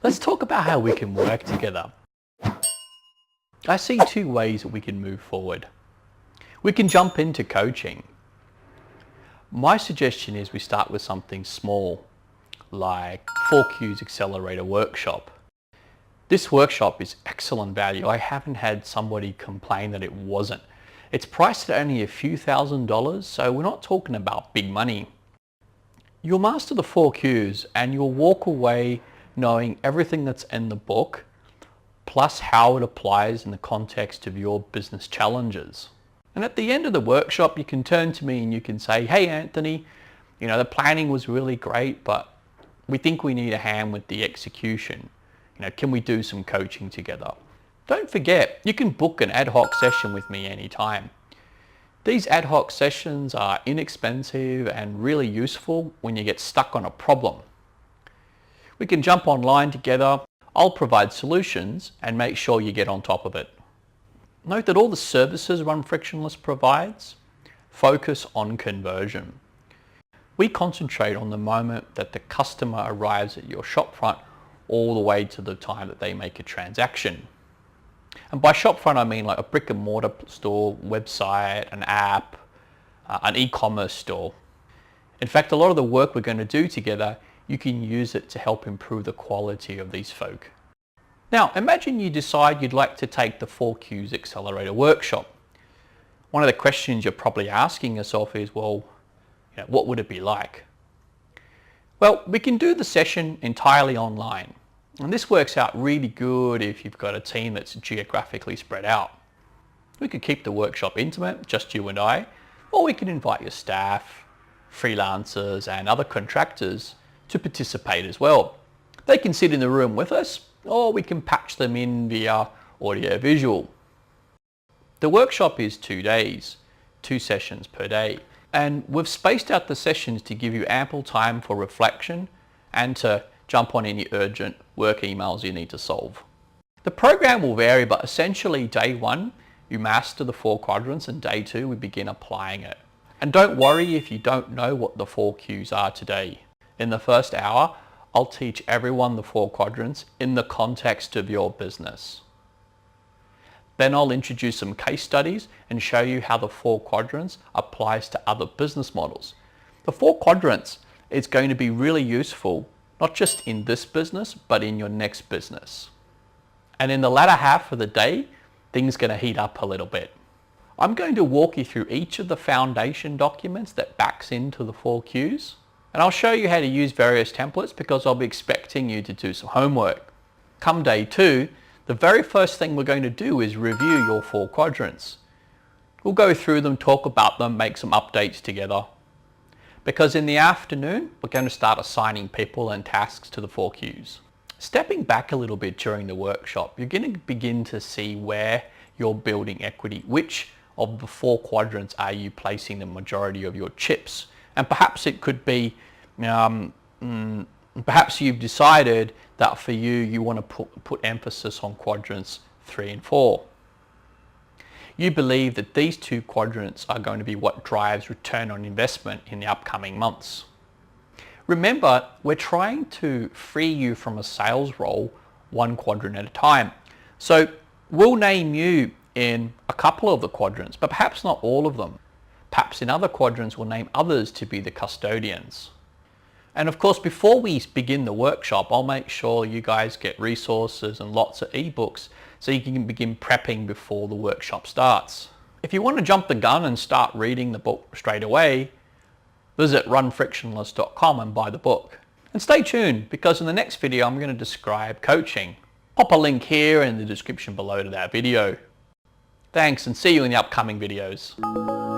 Let's talk about how we can work together. I see two ways that we can move forward. We can jump into coaching. My suggestion is we start with something small, like 4Q's Accelerator Workshop. This workshop is excellent value. I haven't had somebody complain that it wasn't. It's priced at only a few $1,000s, so we're not talking about big money. You'll master the 4Q's and you'll walk away knowing everything that's in the book, plus how it applies in the context of your business challenges. And at the end of the workshop, you can turn to me and you can say, hey Anthony, the planning was really great, but we think we need a hand with the execution. Can we do some coaching together? Don't forget, you can book an ad hoc session with me anytime. These ad hoc sessions are inexpensive and really useful when you get stuck on a problem. We can jump online together. I'll provide solutions and make sure you get on top of it. Note that all the services Run Frictionless provides focus on conversion. We concentrate on the moment that the customer arrives at your shopfront all the way to the time that they make a transaction. And by shopfront, I mean like a brick and mortar store, website, an app, an e-commerce store. In fact, a lot of the work we're going to do together, you can use it to help improve the quality of these folk. Now, imagine you decide you'd like to take the 4Q's Accelerator Workshop. One of the questions you're probably asking yourself is, well, what would it be like? Well, we can do the session entirely online. And this works out really good if you've got a team that's geographically spread out. We could keep the workshop intimate, just you and I, or we can invite your staff, freelancers, and other contractors to participate as well. They can sit in the room with us, or we can patch them in via audio visual. The workshop is 2 days, 2 sessions per day, and we've spaced out the sessions to give you ample time for reflection and to jump on any urgent work emails you need to solve. The program will vary, but essentially day 1, you master the 4 quadrants, and day 2, we begin applying it. And don't worry if you don't know what the 4 Q's are today. In the first hour, I'll teach everyone the 4 quadrants in the context of your business. Then I'll introduce some case studies and show you how the 4 quadrants applies to other business models. The 4 quadrants is going to be really useful, not just in this business, but in your next business. And in the latter half of the day, things are going to heat up a little bit. I'm going to walk you through each of the foundation documents that backs into the 4 Q's. And I'll show you how to use various templates because I'll be expecting you to do some homework. Come day 2, the very first thing we're going to do is review your 4 quadrants. We'll go through them, talk about them, make some updates together. Because in the afternoon, we're going to start assigning people and tasks to the 4 Q's. Stepping back a little bit during the workshop, you're going to begin to see where you're building equity. Which of the 4 quadrants are you placing the majority of your chips? And perhaps it could be, perhaps you've decided that for you, you want to put emphasis on quadrants 3 and 4. You believe that these 2 quadrants are going to be what drives return on investment in the upcoming months. Remember, we're trying to free you from a sales role 1 quadrant at a time. So we'll name you in a couple of the quadrants, but perhaps not all of them. Perhaps in other quadrants we'll name others to be the custodians. And of course, before we begin the workshop, I'll make sure you guys get resources and lots of ebooks so you can begin prepping before the workshop starts. If you want to jump the gun and start reading the book straight away, visit runfrictionless.com and buy the book. And stay tuned, because in the next video I'm going to describe coaching. Pop a link here in the description below to that video. Thanks, and see you in the upcoming videos.